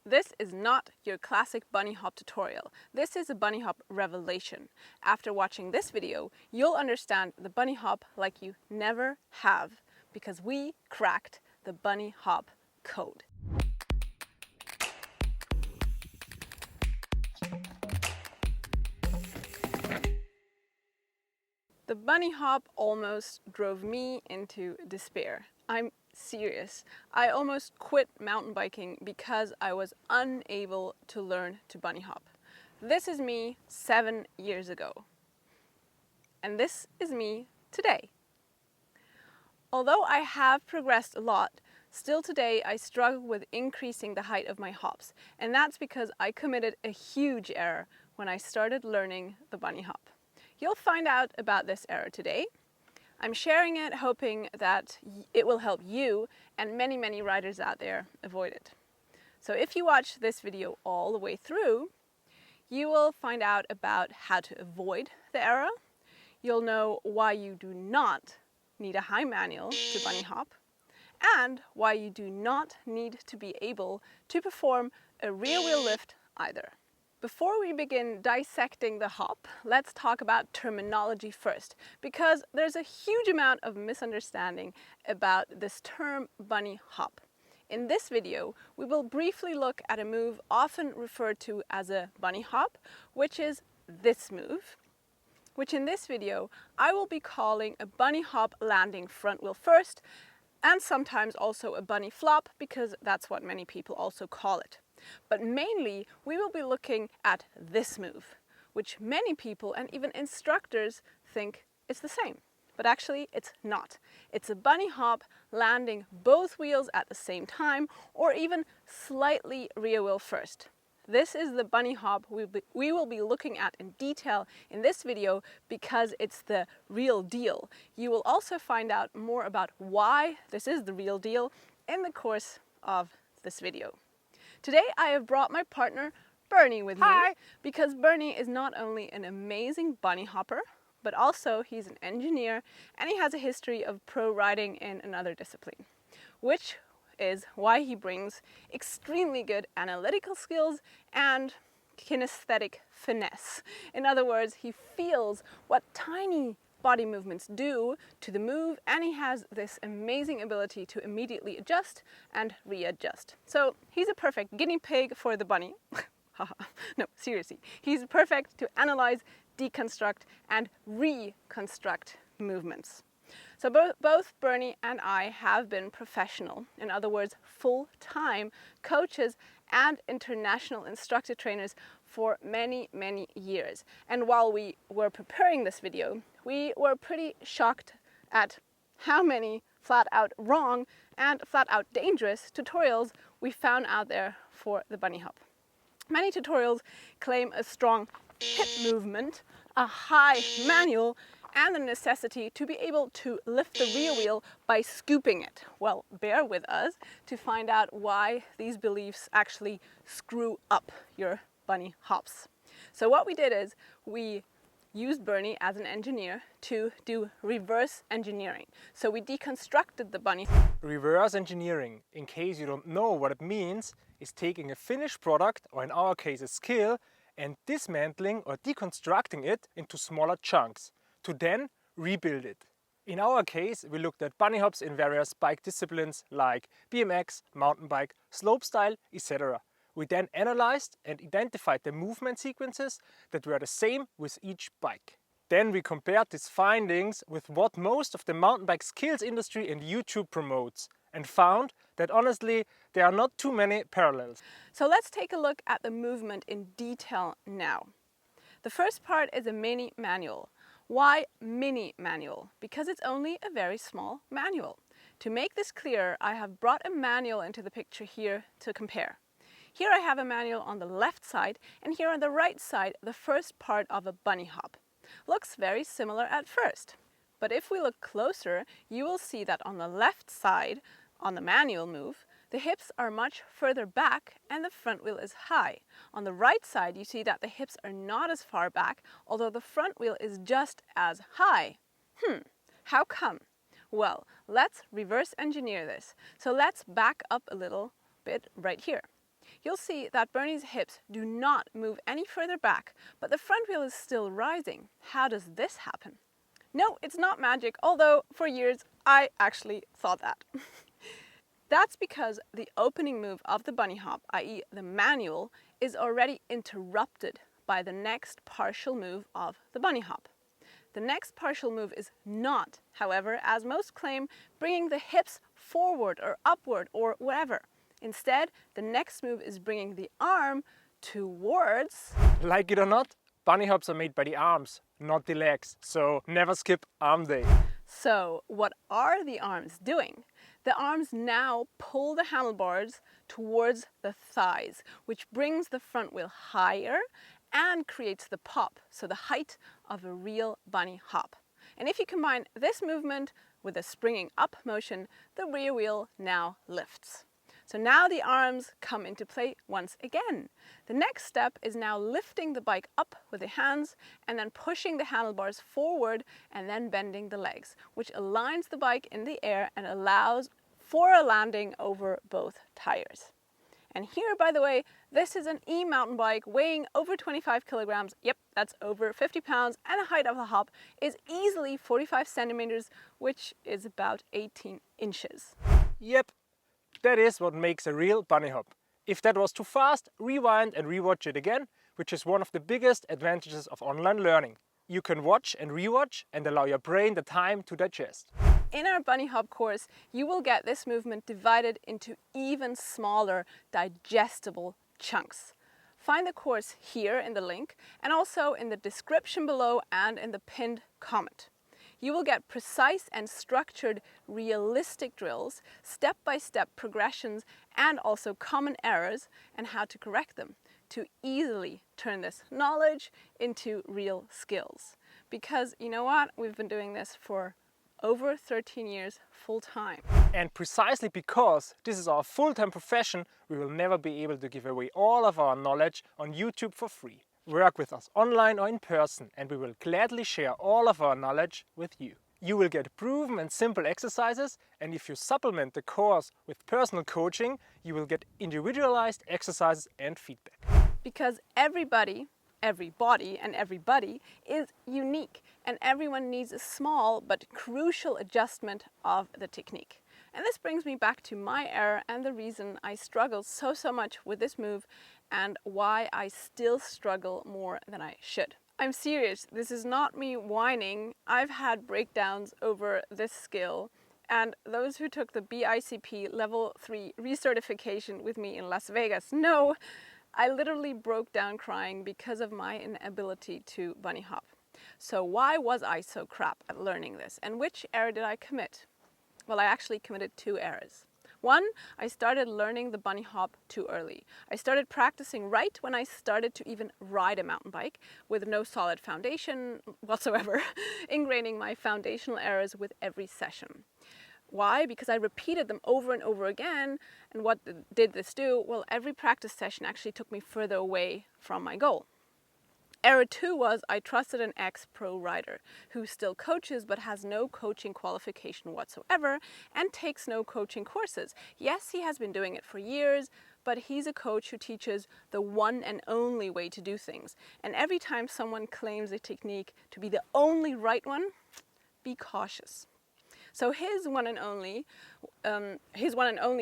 This is not your classic bunny hop tutorial. This is a bunny hop revelation. After watching this video, you'll understand the bunny hop like you never have, because we cracked the bunny hop code. The bunny hop almost drove me into despair. I'm serious. I almost quit mountain biking because I was unable to learn to bunny hop. This is me 7 years ago. And this is me today. Although I have progressed a lot, still today I struggle with increasing the height of my hops. And that's because I committed a huge error when I started learning the bunny hop. You'll find out about this error today. I'm sharing it hoping that it will help you and many riders out there avoid it. So if you watch this video all the way through, you will find out about how to avoid the error. You'll know why you do not need a high manual to bunny hop, and why you do not need to be able to perform a rear wheel lift either. Before we begin dissecting the hop, let's talk about terminology first, because there's a huge amount of misunderstanding about this term bunny hop. In this video, we will briefly look at a move often referred to as a bunny hop, which is this move, which in this video I will be calling a bunny hop landing front wheel first, and sometimes also a bunny flop, because that's what many people also call it. But mainly, we will be looking at this move, which many people and even instructors think is the same. But actually, it's not. It's a bunny hop landing both wheels at the same time, or even slightly rear wheel first. This is the bunny hop we will be looking at in detail in this video, because it's the real deal. You will also find out more about why this is the real deal in the course of this video. Today I have brought my partner Berni with me. Hi. Because Berni is not only an amazing bunny hopper, but also he's an engineer and he has a history of pro riding in another discipline, which is why he brings extremely good analytical skills and kinesthetic finesse. In other words, he feels what tiny body movements do to the move, and he has this amazing ability to immediately adjust and readjust. So he's a perfect guinea pig for the bunny. No, seriously. He's perfect to analyze, deconstruct and reconstruct movements. So both Berni and I have been professional, in other words, full-time coaches and international instructor trainers for many years. And while we were preparing this video, we were pretty shocked at how many flat-out wrong and flat-out dangerous tutorials we found out there for the bunny hop. Many tutorials claim a strong hip movement, a high manual, and the necessity to be able to lift the rear wheel by scooping it. Well, bear with us to find out why these beliefs actually screw up your bunny hops. So what we did is we used Berni as an engineer to do reverse engineering. So we deconstructed the bunny. Reverse engineering, in case you don't know what it means, is taking a finished product, or in our case a skill, and dismantling or deconstructing it into smaller chunks, to then rebuild it. In our case, we looked at bunny hops in various bike disciplines like BMX, mountain bike, slopestyle, etc. We then analyzed and identified the movement sequences that were the same with each bike. Then we compared these findings with what most of the mountain bike skills industry and YouTube promotes, and found that honestly there are not too many parallels. So let's take a look at the movement in detail now. The first part is a mini manual. Why mini manual? Because it's only a very small manual. To make this clearer, I have brought a manual into the picture here to compare. Here I have a manual on the left side, and here on the right side, the first part of a bunny hop. Looks very similar at first. But if we look closer, you will see that on the left side, on the manual move, the hips are much further back and the front wheel is high. On the right side, you see that the hips are not as far back, although the front wheel is just as high. How come? Well, let's reverse engineer this. So let's back up a little bit right here. you'll see that Berni's hips do not move any further back, but the front wheel is still rising. How does this happen? No, it's not magic, although for years I actually thought that. That's because the opening move of the bunny hop, i.e. the manual, is already interrupted by the next partial move of the bunny hop. The next partial move is not, however, as most claim, bringing the hips forward or upward or wherever. Instead, the next move is bringing the arm towards... Like it or not, bunny hops are made by the arms, not the legs. So never skip arm day. So what are the arms doing? The arms now pull the handlebars towards the thighs, which brings the front wheel higher and creates the pop, so the height of a real bunny hop. And if you combine this movement with a springing up motion, the rear wheel now lifts. So now the arms come into play once again. The next step is now lifting the bike up with the hands and then pushing the handlebars forward and then bending the legs, which aligns the bike in the air and allows for a landing over both tires. And here, by the way, this is an e-mountain bike weighing over 25 kilograms. Yep, that's over 50 pounds. And the height of the hop is easily 45 centimeters, which is about 18 inches. Yep, that is what makes a real bunny hop. If that was too fast, rewind and rewatch it again, which is one of the biggest advantages of online learning. You can watch and rewatch and allow your brain the time to digest. In our bunny hop course, you will get this movement divided into even smaller, digestible chunks. Find the course here in the link and also in the description below and in the pinned comment. You will get precise and structured, realistic drills, step-by-step progressions, and also common errors and how to correct them to easily turn this knowledge into real skills. Because you know what? We've been doing this for over 13 years full time. And precisely because this is our full-time profession, we will never be able to give away all of our knowledge on YouTube for free. Work with us online or in person and we will gladly share all of our knowledge with you. You will get proven and simple exercises, and if you supplement the course with personal coaching, you will get individualized exercises and feedback. Because every body and everybody is unique, and everyone needs a small but crucial adjustment of the technique. And this brings me back to my error and the reason I struggled so much with this move and why I still struggle more than I should. I'm serious, this is not me whining. I've had breakdowns over this skill, and those who took the BICP Level 3 recertification with me in Las Vegas know I literally broke down crying because of my inability to bunny hop. So why was I so crap at learning this? And which error did I commit? Well, I actually committed 2 errors. One, I started learning the bunny hop too early. I started practicing right when I started to even ride a mountain bike with no solid foundation whatsoever, ingraining my foundational errors with every session. Why? Because I repeated them over and over again. And what did this do? Well, every practice session actually took me further away from my goal. Error 2 was I trusted an ex-pro rider who still coaches but has no coaching qualification whatsoever and takes no coaching courses. Yes, he has been doing it for years, but he's a coach who teaches the one and only way to do things. And every time someone claims a technique to be the only right one, be cautious. So his one and only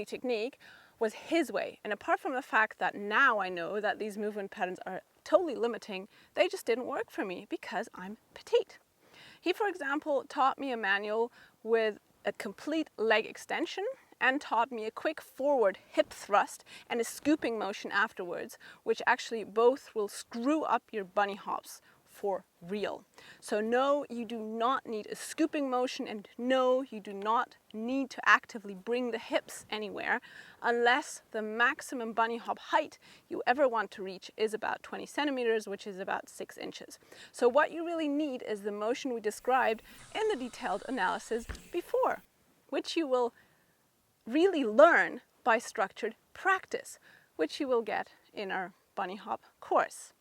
technique was his way. And apart from the fact that now I know that these movement patterns are totally limiting, they just didn't work for me because I'm petite. He, for example, taught me a manual with a complete leg extension and taught me a quick forward hip thrust and a scooping motion afterwards, which actually both will screw up your bunny hops for real. So no, you do not need a scooping motion, and no, you do not need to actively bring the hips anywhere unless the maximum bunny hop height you ever want to reach is about 20 centimeters, which is about 6 inches. So what you really need is the motion we described in the detailed analysis before, which you will really learn by structured practice, which you will get in our bunny hop course.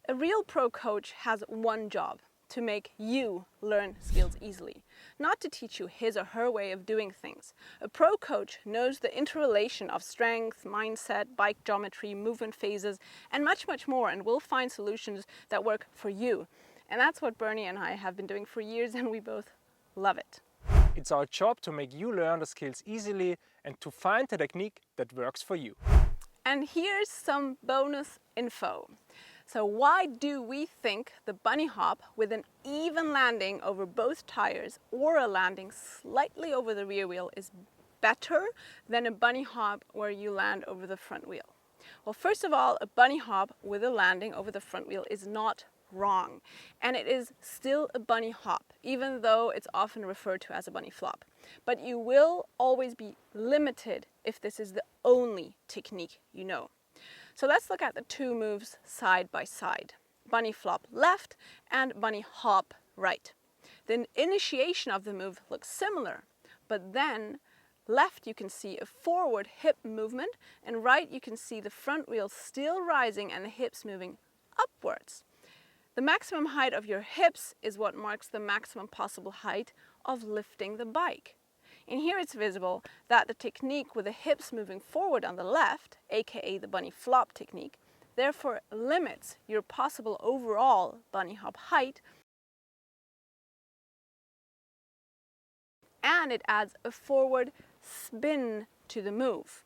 A real pro coach has one job, to make you learn skills easily, not to teach you his or her way of doing things. A pro coach knows the interrelation of strength, mindset, bike geometry, movement phases, and much, much more, and will find solutions that work for you. And that's what Berni and I have been doing for years, and we both love it. It's our job to make you learn the skills easily and to find the technique that works for you. And here's some bonus info. So why do we think the bunny hop with an even landing over both tires or a landing slightly over the rear wheel is better than a bunny hop where you land over the front wheel? Well, first of all, a bunny hop with a landing over the front wheel is not wrong, and it is still a bunny hop, even though it's often referred to as a bunny flop. But you will always be limited if this is the only technique you know. So let's look at the two moves side by side. Bunny flop left and bunny hop right. The initiation of the move looks similar, but then left you can see a forward hip movement, and right you can see the front wheel still rising and the hips moving upwards. The maximum height of your hips is what marks the maximum possible height of lifting the bike. And here it's visible that the technique with the hips moving forward on the left, aka the bunny flop technique, therefore limits your possible overall bunny hop height, and it adds a forward spin to the move.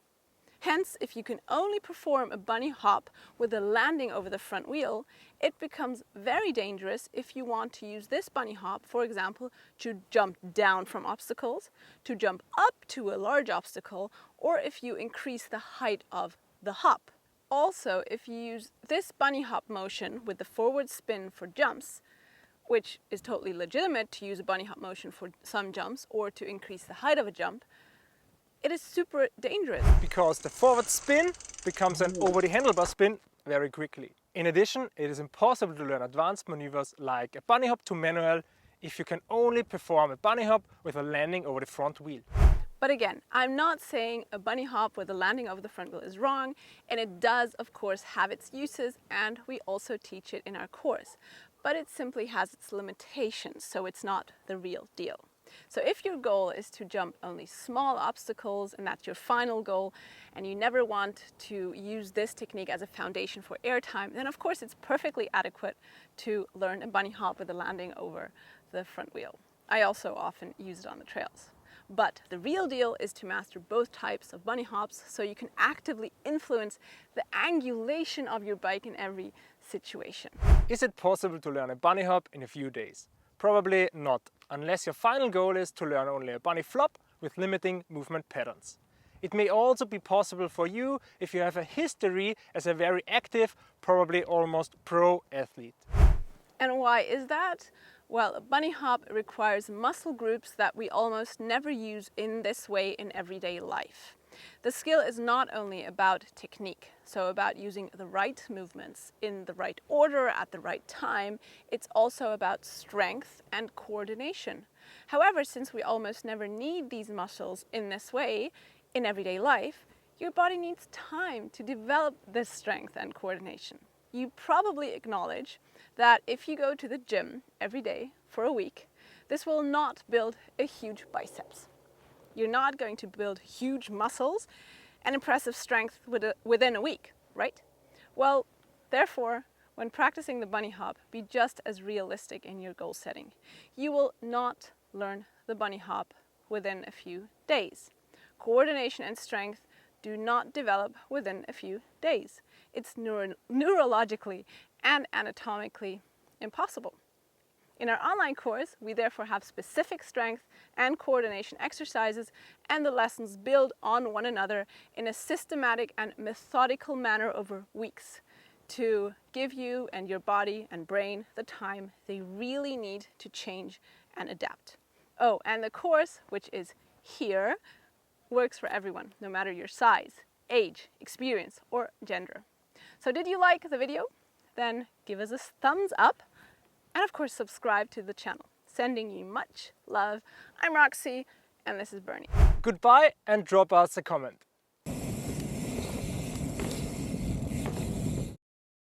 Hence, if you can only perform a bunny hop with a landing over the front wheel, it becomes very dangerous if you want to use this bunny hop, for example, to jump down from obstacles, to jump up to a large obstacle, or if you increase the height of the hop. Also, if you use this bunny hop motion with the forward spin for jumps, which is totally legitimate to use a bunny hop motion for some jumps or to increase the height of a jump, it is super dangerous. Because the forward spin becomes an over the handlebar spin very quickly. In addition, it is impossible to learn advanced maneuvers like a bunny hop to manual if you can only perform a bunny hop with a landing over the front wheel. But again, I'm not saying a bunny hop with a landing over the front wheel is wrong, and it does of course have its uses, and we also teach it in our course. But it simply has its limitations, so it's not the real deal. So if your goal is to jump only small obstacles and that's your final goal, and you never want to use this technique as a foundation for airtime, then of course it's perfectly adequate to learn a bunny hop with a landing over the front wheel. I also often use it on the trails. But the real deal is to master both types of bunny hops so you can actively influence the angulation of your bike in every situation. Is it possible to learn a bunny hop in a few days? Probably not, unless your final goal is to learn only a bunny flop with limiting movement patterns. It may also be possible for you if you have a history as a very active, probably almost pro athlete. And why is that? Well, a bunny hop requires muscle groups that we almost never use in this way in everyday life. The skill is not only about technique, so about using the right movements in the right order at the right time, it's also about strength and coordination. However, since we almost never need these muscles in this way in everyday life, your body needs time to develop this strength and coordination. You probably acknowledge that if you go to the gym every day for a week, this will not build a huge biceps. You're not going to build huge muscles and impressive strength within a week, right? Well, therefore, when practicing the bunny hop, be just as realistic in your goal setting. You will not learn the bunny hop within a few days. Coordination and strength do not develop within a few days. It's neurologically and anatomically impossible. In our online course, we therefore have specific strength and coordination exercises, and the lessons build on one another in a systematic and methodical manner over weeks to give you and your body and brain the time they really need to change and adapt. Oh, and the course, which is here, works for everyone, no matter your size, age, experience, or gender. So did you like the video? Then give us a thumbs up. And of course, subscribe to the channel. Sending you much love. I'm Roxy, and this is Berni. Goodbye and drop us a comment.